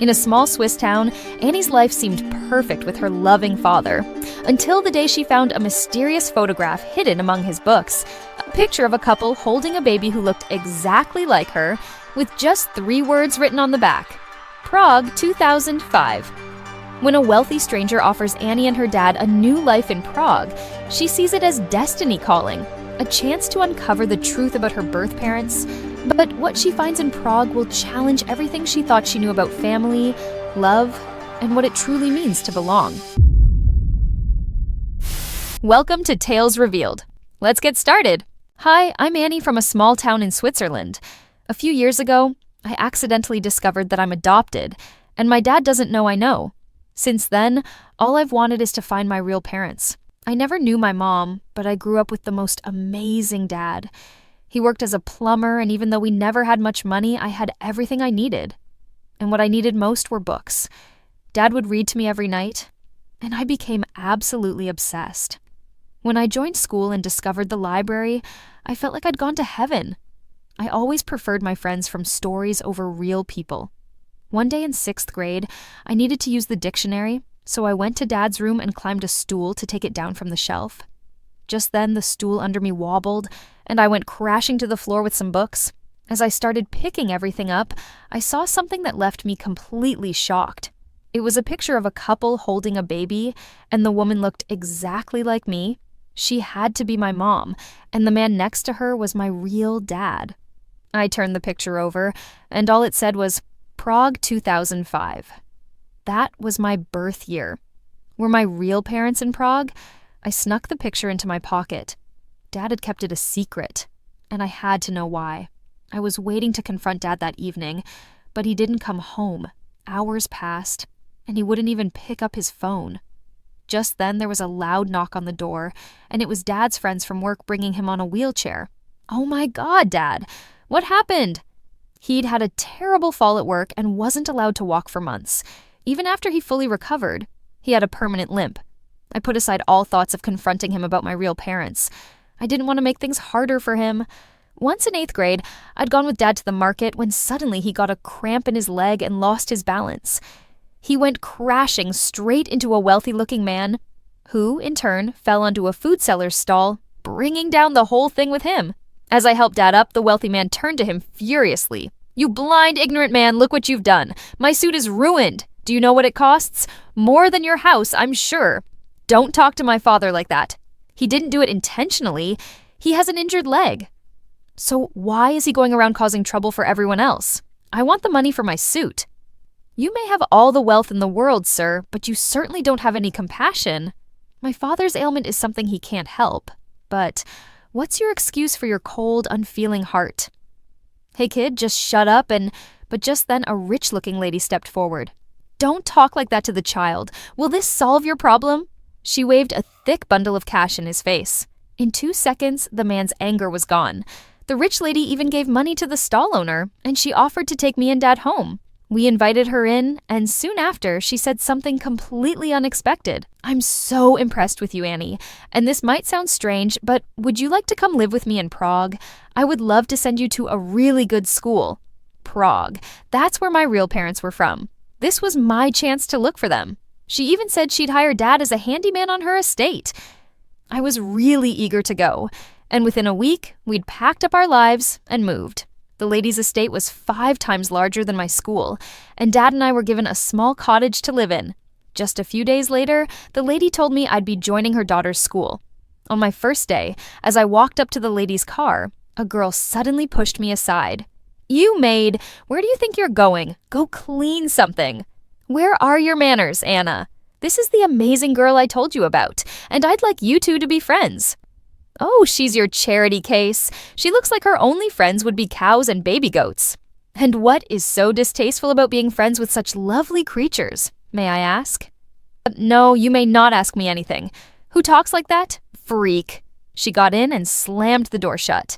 In a small Swiss town, Annie's life seemed perfect with her loving father, until the day she found a mysterious photograph hidden among his books, a picture of a couple holding a baby who looked exactly like her, with just 3 words written on the back: Prague 2005. When a wealthy stranger offers Annie and her dad a new life in Prague, she sees it as destiny calling, a chance to uncover the truth about her birth parents. But what she finds in Prague will challenge everything she thought she knew about family, love, and what it truly means to belong. Welcome to Tales Revealed. Let's get started. Hi, I'm Annie from a small town in Switzerland. A few years ago, I accidentally discovered that I'm adopted, and my dad doesn't know I know. Since then, all I've wanted is to find my real parents. I never knew my mom, but I grew up with the most amazing dad. He worked as a plumber, and even though we never had much money, I had everything I needed. And what I needed most were books. Dad would read to me every night, and I became absolutely obsessed. When I joined school and discovered the library, I felt like I'd gone to heaven. I always preferred my friends from stories over real people. One day in 6th grade, I needed to use the dictionary, so I went to Dad's room and climbed a stool to take it down from the shelf. Just then, the stool under me wobbled, and I went crashing to the floor with some books. As I started picking everything up, I saw something that left me completely shocked. It was a picture of a couple holding a baby, and the woman looked exactly like me. She had to be my mom, and the man next to her was my real dad. I turned the picture over, and all it said was, Prague 2005. That was my birth year. Were my real parents in Prague? I snuck the picture into my pocket. Dad had kept it a secret, and I had to know why. I was waiting to confront Dad that evening, but he didn't come home. Hours passed, and he wouldn't even pick up his phone. Just then, there was a loud knock on the door, and it was Dad's friends from work bringing him on a wheelchair. Oh my God, Dad! What happened? He'd had a terrible fall at work and wasn't allowed to walk for months. Even after he fully recovered, he had a permanent limp. I put aside all thoughts of confronting him about my real parents. I didn't want to make things harder for him. Once in 8th grade, I'd gone with Dad to the market when suddenly he got a cramp in his leg and lost his balance. He went crashing straight into a wealthy-looking man, who, in turn, fell onto a food seller's stall, bringing down the whole thing with him. As I helped Dad up, the wealthy man turned to him furiously. "You blind, ignorant man, look what you've done. My suit is ruined. Do you know what it costs? More than your house, I'm sure. Don't talk to my father like that. He didn't do it intentionally. He has an injured leg. So why is he going around causing trouble for everyone else? I want the money for my suit. You may have all the wealth in the world, sir, but you certainly don't have any compassion. My father's ailment is something he can't help. But what's your excuse for your cold, unfeeling heart?" "Hey kid, just shut up," but just then a rich-looking lady stepped forward. "Don't talk like that to the child. Will this solve your problem?" She waved a thick bundle of cash in his face. In 2 seconds, the man's anger was gone. The rich lady even gave money to the stall owner, and she offered to take me and Dad home. We invited her in, and soon after, she said something completely unexpected. "I'm so impressed with you, Annie, and this might sound strange, but would you like to come live with me in Prague? I would love to send you to a really good school." Prague. That's where my real parents were from. This was my chance to look for them. She even said she'd hire Dad as a handyman on her estate. I was really eager to go, and within a week, we'd packed up our lives and moved. The lady's estate was 5 times larger than my school, and Dad and I were given a small cottage to live in. Just a few days later, the lady told me I'd be joining her daughter's school. On my first day, as I walked up to the lady's car, a girl suddenly pushed me aside. "You maid, where do you think you're going? Go clean something." "Where are your manners, Anna? This is the amazing girl I told you about, and I'd like you two to be friends." "Oh, she's your charity case. She looks like her only friends would be cows and baby goats." "And what is so distasteful about being friends with such lovely creatures, may I ask?" "No, you may not ask me anything. Who talks like that? Freak." She got in and slammed the door shut.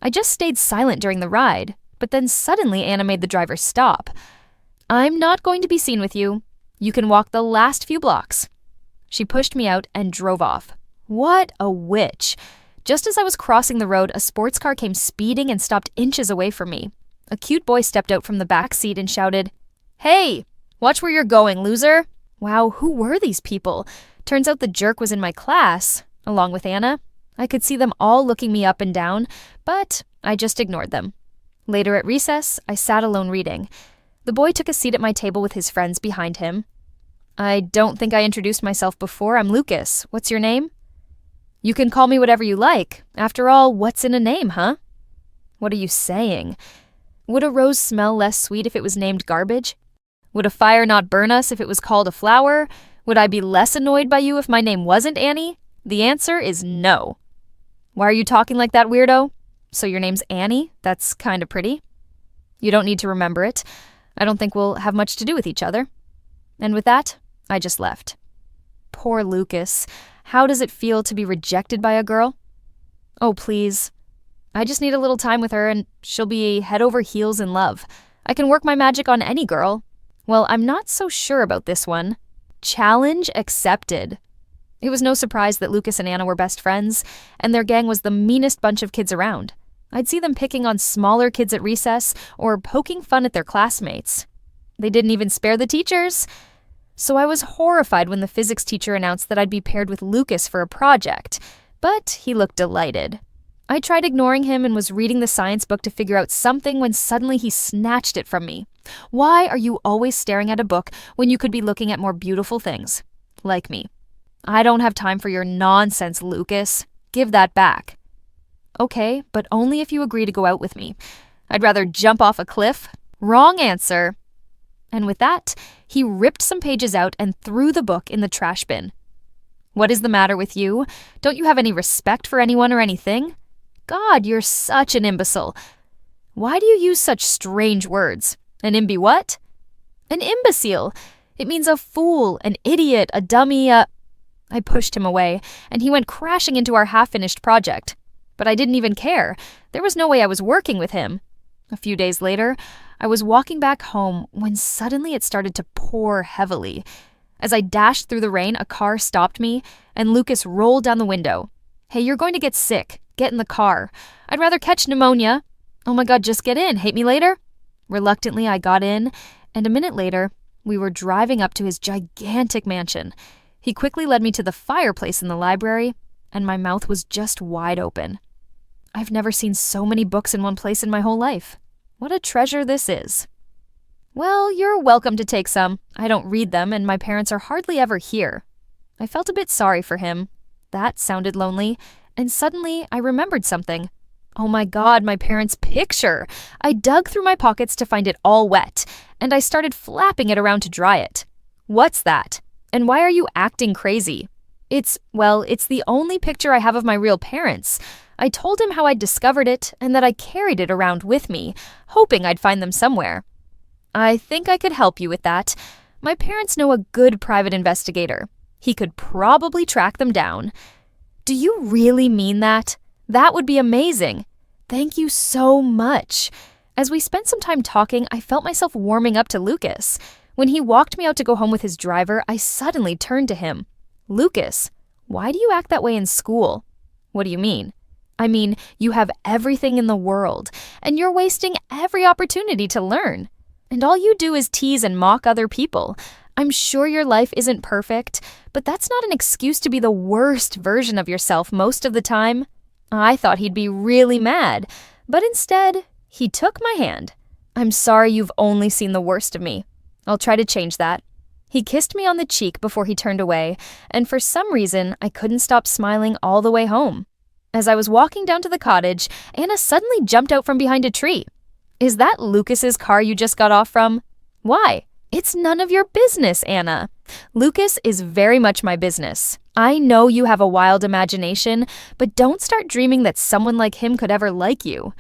I just stayed silent during the ride, but then suddenly Anna made the driver stop. "I'm not going to be seen with you. You can walk the last few blocks." She pushed me out and drove off. What a witch. Just as I was crossing the road, a sports car came speeding and stopped inches away from me. A cute boy stepped out from the back seat and shouted, "Hey, Watch where you're going, loser. Wow, who were these people? Turns out the jerk was in my class, along with Anna. I could see them all looking me up and down, but I just ignored them. Later at recess, I sat alone reading. The boy took a seat at my table with his friends behind him. I don't think I introduced myself before. I'm Lucas. What's your name? You can call me whatever you like. After all, what's in a name, huh? What are you saying? Would a rose smell less sweet if it was named garbage? Would a fire not burn us if it was called a flower? Would I be less annoyed by you if my name wasn't Annie? The answer is no. Why are you talking like that, weirdo? So your name's Annie? That's kind of pretty. You don't need to remember it. I don't think we'll have much to do with each other. And with that, I just left. Poor Lucas. How does it feel to be rejected by a girl? Oh, please. I just need a little time with her and she'll be head over heels in love. I can work my magic on any girl. Well, I'm not so sure about this one. Challenge accepted. It was no surprise that Lucas and Anna were best friends, and their gang was the meanest bunch of kids around. I'd see them picking on smaller kids at recess or poking fun at their classmates. They didn't even spare the teachers. So I was horrified when the physics teacher announced that I'd be paired with Lucas for a project, but he looked delighted. I tried ignoring him and was reading the science book to figure out something when suddenly he snatched it from me. Why are you always staring at a book when you could be looking at more beautiful things? Like me. I don't have time for your nonsense, Lucas. Give that back. Okay, but only if you agree to go out with me. I'd rather jump off a cliff. Wrong answer. And with that, he ripped some pages out and threw the book in the trash bin. What is the matter with you? Don't you have any respect for anyone or anything? God, you're such an imbecile. Why do you use such strange words? An imbi what? An imbecile. It means a fool, an idiot, a dummy, I pushed him away, and he went crashing into our half-finished project. But I didn't even care. There was no way I was working with him. A few days later, I was walking back home when suddenly it started to pour heavily. As I dashed through the rain, a car stopped me, and Lucas rolled down the window. Hey, you're going to get sick. Get in the car. I'd rather catch pneumonia. Oh my God, just get in. Hate me later? Reluctantly, I got in, and a minute later, we were driving up to his gigantic mansion. He quickly led me to the fireplace in the library, and my mouth was just wide open. I've never seen so many books in one place in my whole life. What a treasure this is. Well, you're welcome to take some. I don't read them, and my parents are hardly ever here. I felt a bit sorry for him. That sounded lonely, and suddenly I remembered something. Oh my God, my parents' picture! I dug through my pockets to find it all wet, and I started flapping it around to dry it. What's that? And why are you acting crazy? It's the only picture I have of my real parents. I told him how I'd discovered it and that I carried it around with me, hoping I'd find them somewhere. I think I could help you with that. My parents know a good private investigator. He could probably track them down. Do you really mean that? That would be amazing. Thank you so much. As we spent some time talking, I felt myself warming up to Lucas. When he walked me out to go home with his driver, I suddenly turned to him. Lucas, why do you act that way in school? What do you mean? I mean, you have everything in the world, and you're wasting every opportunity to learn. And all you do is tease and mock other people. I'm sure your life isn't perfect, but that's not an excuse to be the worst version of yourself most of the time. I thought he'd be really mad, but instead, he took my hand. I'm sorry you've only seen the worst of me. I'll try to change that. He kissed me on the cheek before he turned away, and for some reason, I couldn't stop smiling all the way home. As I was walking down to the cottage, Anna suddenly jumped out from behind a tree. Is that Lucas's car you just got off from? Why? It's none of your business, Anna. Lucas is very much my business. I know you have a wild imagination, but don't start dreaming that someone like him could ever like you.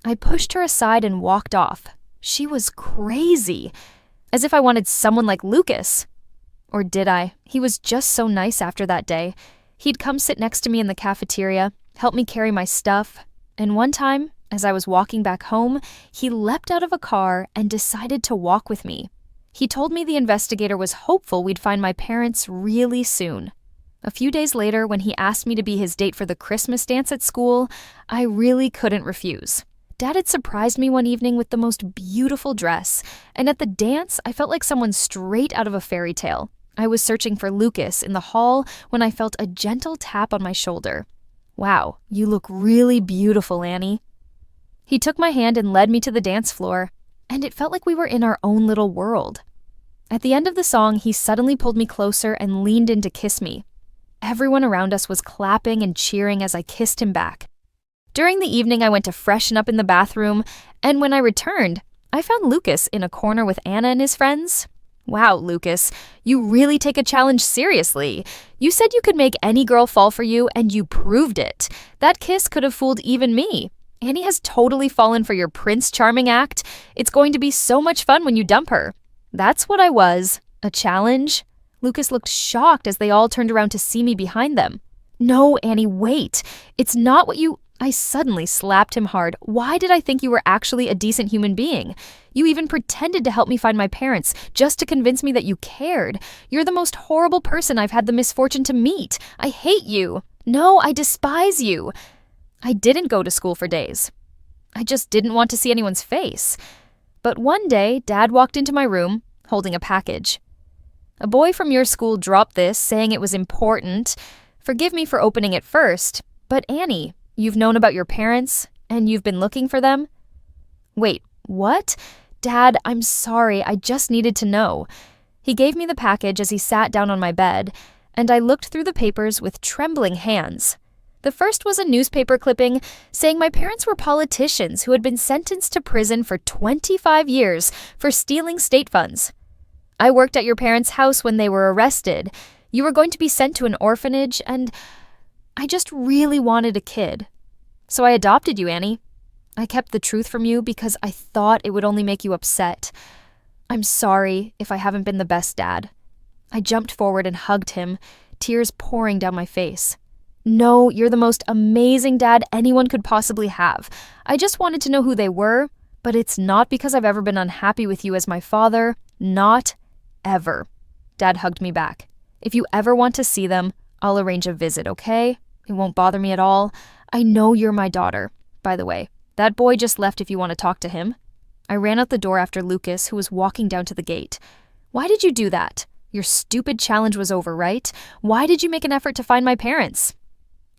I pushed her aside and walked off. She was crazy. As if I wanted someone like Lucas. Or did I? He was just so nice after that day. He'd come sit next to me in the cafeteria, help me carry my stuff, and one time, as I was walking back home, he leapt out of a car and decided to walk with me. He told me the investigator was hopeful we'd find my parents really soon. A few days later, when he asked me to be his date for the Christmas dance at school, I really couldn't refuse. Dad had surprised me one evening with the most beautiful dress, and at the dance, I felt like someone straight out of a fairy tale. I was searching for Lucas in the hall when I felt a gentle tap on my shoulder. "Wow, you look really beautiful, Annie." He took my hand and led me to the dance floor, and it felt like we were in our own little world. At the end of the song, he suddenly pulled me closer and leaned in to kiss me. Everyone around us was clapping and cheering as I kissed him back. During the evening, I went to freshen up in the bathroom, and when I returned, I found Lucas in a corner with Anna and his friends. "Wow, Lucas, you really take a challenge seriously. You said you could make any girl fall for you, and you proved it. That kiss could have fooled even me. Annie has totally fallen for your Prince Charming act. It's going to be so much fun when you dump her." That's what I was. A challenge? Lucas looked shocked as they all turned around to see me behind them. "No, Annie, wait. It's not what you—" I suddenly slapped him hard. "Why did I think you were actually a decent human being? You even pretended to help me find my parents just to convince me that you cared. You're the most horrible person I've had the misfortune to meet. I hate you. No, I despise you." I didn't go to school for days. I just didn't want to see anyone's face. But one day, Dad walked into my room, holding a package. "A boy from your school dropped this, saying it was important. Forgive me for opening it first, but Annie, you've known about your parents, and you've been looking for them?" "Wait, what? Dad, I'm sorry, I just needed to know." He gave me the package as he sat down on my bed, and I looked through the papers with trembling hands. The first was a newspaper clipping saying my parents were politicians who had been sentenced to prison for 25 years for stealing state funds. "I worked at your parents' house when they were arrested. You were going to be sent to an orphanage, and I just really wanted a kid. So I adopted you, Annie. I kept the truth from you because I thought it would only make you upset. I'm sorry if I haven't been the best dad." I jumped forward and hugged him, tears pouring down my face. "No, you're the most amazing dad anyone could possibly have. I just wanted to know who they were, but it's not because I've ever been unhappy with you as my father. Not ever." Dad hugged me back. "If you ever want to see them, I'll arrange a visit, okay? It won't bother me at all. I know you're my daughter. By the way, that boy just left if you want to talk to him." I ran out the door after Lucas, who was walking down to the gate. "Why did you do that? Your stupid challenge was over, right? Why did you make an effort to find my parents?"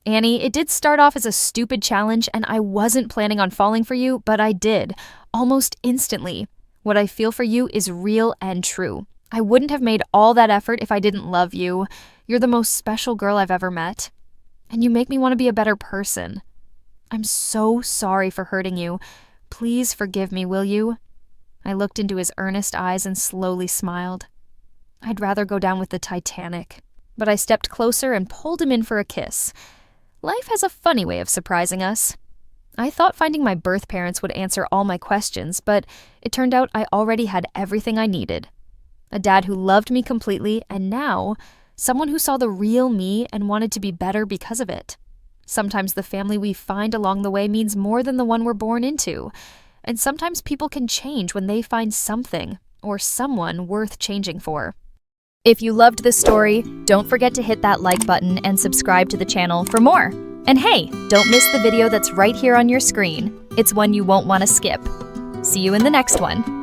"Annie, it did start off as a stupid challenge, and I wasn't planning on falling for you, but I did, almost instantly. What I feel for you is real and true. I wouldn't have made all that effort if I didn't love you. You're the most special girl I've ever met. And you make me want to be a better person. I'm so sorry for hurting you. Please forgive me, will you?" I looked into his earnest eyes and slowly smiled. I'd rather go down with the Titanic, but I stepped closer and pulled him in for a kiss. Life has a funny way of surprising us. I thought finding my birth parents would answer all my questions, but it turned out I already had everything I needed. A dad who loved me completely, and now, someone who saw the real me and wanted to be better because of it. Sometimes the family we find along the way means more than the one we're born into, and sometimes people can change when they find something or someone worth changing for. If you loved this story, don't forget to hit that like button and subscribe to the channel for more. And hey, don't miss the video that's right here on your screen. It's one you won't want to skip. See you in the next one.